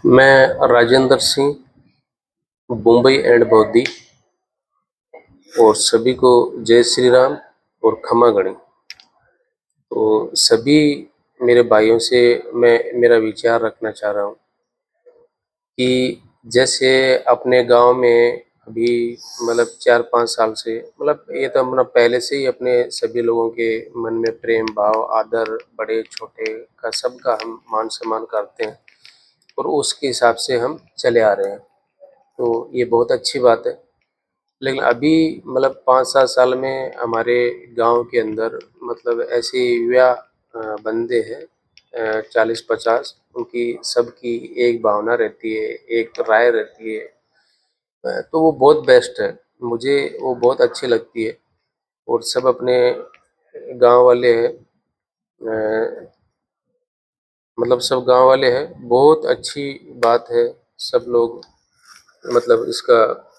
मैं राजेंद्र सिंह, मुंबई एंड बौद्धी, और सभी को जय श्री राम और खमा गणी। तो सभी मेरे भाइयों से मैं मेरा विचार रखना चाह रहा हूँ कि जैसे अपने गांव में अभी मतलब 4-5 साल से, मतलब ये तो अपना पहले से ही अपने सभी लोगों के मन में प्रेम भाव, आदर, बड़े छोटे का सबका हम मान सम्मान करते हैं और उसके हिसाब से हम चले आ रहे हैं। तो ये बहुत अच्छी बात है। लेकिन अभी मतलब 5-7 साल में हमारे गांव के अंदर मतलब ऐसे युवा बंदे हैं, 40-50, उनकी सबकी एक भावना रहती है, एक राय रहती है। तो वो बहुत बेस्ट है, मुझे वो बहुत अच्छी लगती है। और सब अपने गांव वाले हैं, मतलब सब गांव वाले हैं, बहुत अच्छी बात है। सब लोग मतलब इसका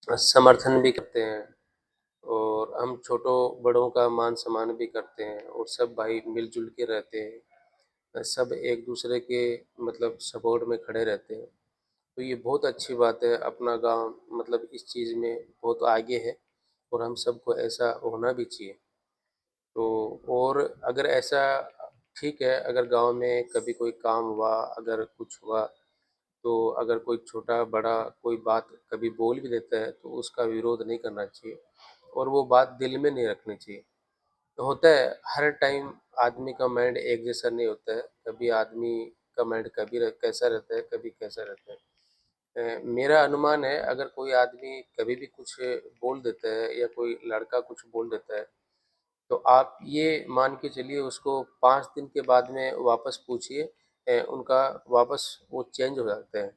समर्थन भी करते हैं और हम छोटों बड़ों का मान सम्मान भी करते हैं और सब भाई मिलजुल के रहते हैं। सब एक दूसरे के मतलब सपोर्ट में खड़े रहते हैं। तो ये बहुत अच्छी बात है। अपना गांव मतलब इस चीज़ में बहुत आगे है और हम सबको ऐसा होना भी चाहिए। तो और अगर ऐसा ठीक है, अगर गांव में कभी कोई काम हुआ, अगर कुछ हुआ, तो अगर कोई छोटा बड़ा कोई बात कभी बोल भी देता है तो उसका विरोध नहीं करना चाहिए और वो बात दिल में नहीं रखनी चाहिए। तो होता है हर टाइम आदमी का माइंड एक जैसा नहीं होता है। कभी आदमी का माइंड कैसा रहता है, कभी कैसा रहता है। मेरा अनुमान है, अगर कोई आदमी कभी भी कुछ बोल देता है या कोई लड़का कुछ बोल देता है, तो आप ये मान के चलिए उसको 5 दिन के बाद में वापस पूछिए, उनका वापस वो चेंज हो जाते हैं।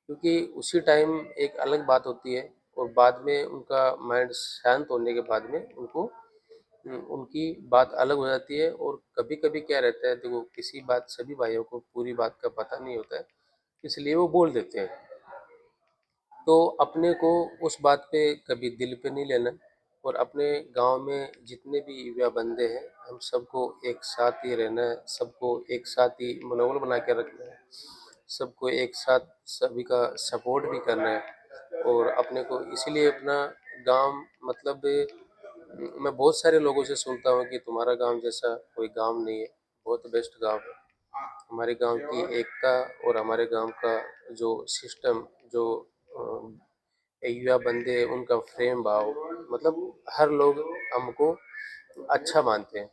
क्योंकि उसी टाइम एक अलग बात होती है और बाद में उनका माइंड शांत होने के बाद में उनको उनकी बात अलग हो जाती है। और कभी कभी क्या रहता है, देखो किसी बात सभी भाइयों को पूरी बात का पता नहीं होता है, इसलिए वो बोल देते हैं। तो अपने को उस बात पे कभी दिल पे नहीं लेना और अपने गांव में जितने भी युवा बंदे हैं, हम सबको एक साथ ही रहना है, सबको एक साथ ही मनोबल बना के रखना है, सबको एक साथ सभी का सपोर्ट भी करना है। और अपने को इसीलिए अपना गांव मतलब मैं बहुत सारे लोगों से सुनता हूँ कि तुम्हारा गांव जैसा कोई गांव नहीं है, बहुत बेस्ट गांव है। हमारे गांव की एकता और हमारे गांव का जो सिस्टम, जो युवा बंदे, उनका प्रेम भाव, मतलब हर लोग हमको अच्छा मानते हैं।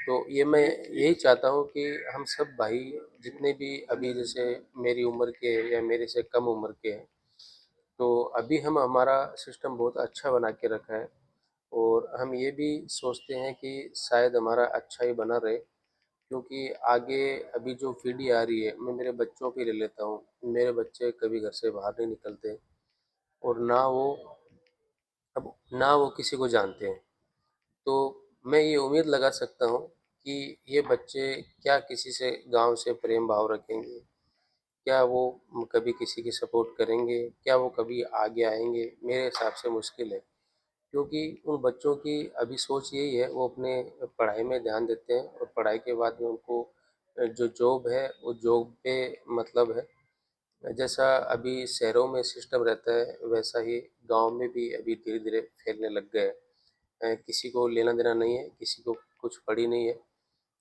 तो ये मैं यही चाहता हूँ कि हम सब भाई जितने भी अभी जैसे मेरी उम्र के या मेरे से कम उम्र के हैं, तो अभी हम हमारा सिस्टम बहुत अच्छा बना के रखा है और हम ये भी सोचते हैं कि शायद हमारा अच्छा ही बना रहे। क्योंकि आगे अभी जो पीढ़ी आ रही है, मैं मेरे बच्चों की ले लेता हूँ। मेरे बच्चे कभी घर से बाहर नहीं निकलते और ना वो किसी को जानते हैं। तो मैं ये उम्मीद लगा सकता हूँ कि ये बच्चे क्या किसी से गांव से प्रेम भाव रखेंगे, क्या वो कभी किसी की सपोर्ट करेंगे, क्या वो कभी आगे आएंगे? मेरे हिसाब से मुश्किल है। क्योंकि उन बच्चों की अभी सोच यही है, वो अपने पढ़ाई में ध्यान देते हैं और पढ़ाई के बाद में उनको जो जॉब है वो जॉब पे मतलब है। जैसा अभी शहरों में सिस्टम रहता है, वैसा ही गांव में भी अभी धीरे धीरे फैलने लग गया है। किसी को लेना देना नहीं है, किसी को कुछ पड़ी नहीं है।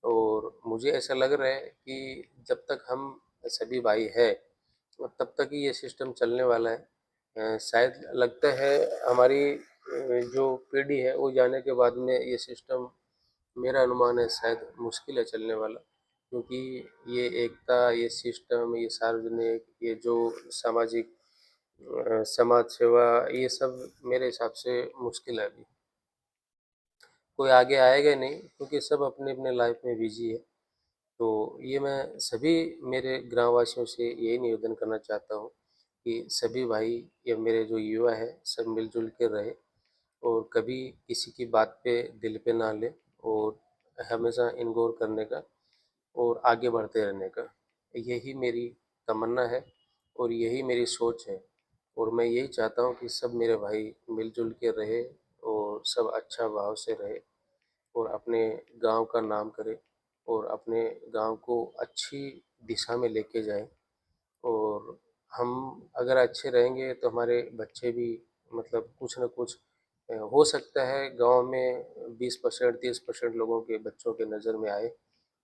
और मुझे ऐसा लग रहा है कि जब तक हम सभी भाई है तब तक ही ये सिस्टम चलने वाला है। शायद लगता है हमारी जो पीढ़ी है वो जाने के बाद में ये सिस्टम, मेरा अनुमान है शायद मुश्किल है चलने वाला। क्योंकि ये एकता, ये सिस्टम, ये सार्वजनिक, ये जो सामाजिक समाज सेवा, ये सब मेरे हिसाब से मुश्किल है अभी। कोई आगे आएगा ही नहीं क्योंकि सब अपने अपने लाइफ में बिजी है। तो ये मैं सभी मेरे ग्रामवासियों से यही निवेदन करना चाहता हूँ कि सभी भाई या मेरे जो युवा है सब मिलजुल के रहे और कभी किसी की बात पे दिल पे ना ले और हमेशा इग्नोर करने का और आगे बढ़ते रहने का, यही मेरी तमन्ना है और यही मेरी सोच है। और मैं यही चाहता हूँ कि सब मेरे भाई मिलजुल के रहे और सब अच्छा भाव से रहे और अपने गांव का नाम करे और अपने गांव को अच्छी दिशा में लेके जाए। और हम अगर अच्छे रहेंगे तो हमारे बच्चे भी मतलब कुछ न कुछ हो सकता है गाँव में 20% 30% लोगों के बच्चों के नज़र में आए,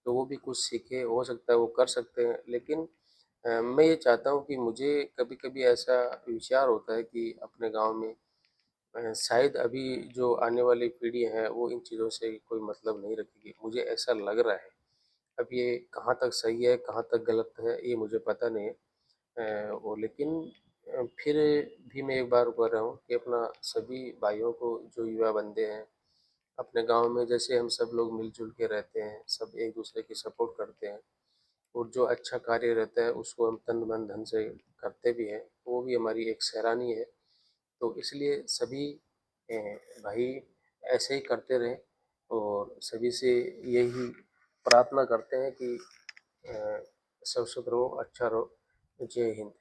तो वो भी कुछ सीखें, हो सकता है वो कर सकते हैं। लेकिन मैं ये चाहता हूँ कि मुझे कभी-कभी ऐसा विचार होता है कि अपने गाँव में शायद अभी जो आने वाली पीढ़ी है वो इन चीज़ों से कोई मतलब नहीं रखेगी, मुझे ऐसा लग रहा है। अब ये कहाँ तक सही है, कहाँ तक गलत है, ये मुझे पता नहीं है। वो लेकिन फिर भी मैं एक बार बोल रहा हूँ कि अपना सभी भाइयों को जो युवा बंदे हैं, अपने गाँव में जैसे हम सब लोग मिल-जुल के रहते हैं, सब एक-दूसरे की सपोर्ट करते हैं और जो अच्छा कार्य रहता है उसको हम तन, मन, धन से करते भी हैं, वो भी हमारी एक सराहनीय है। तो इसलिए सभी अ, भाई ऐसे ही करते रहें और सभी से यही प्रार्थना करते हैं कि सब सुख रहो, अच्छा रहो। जय हिंद।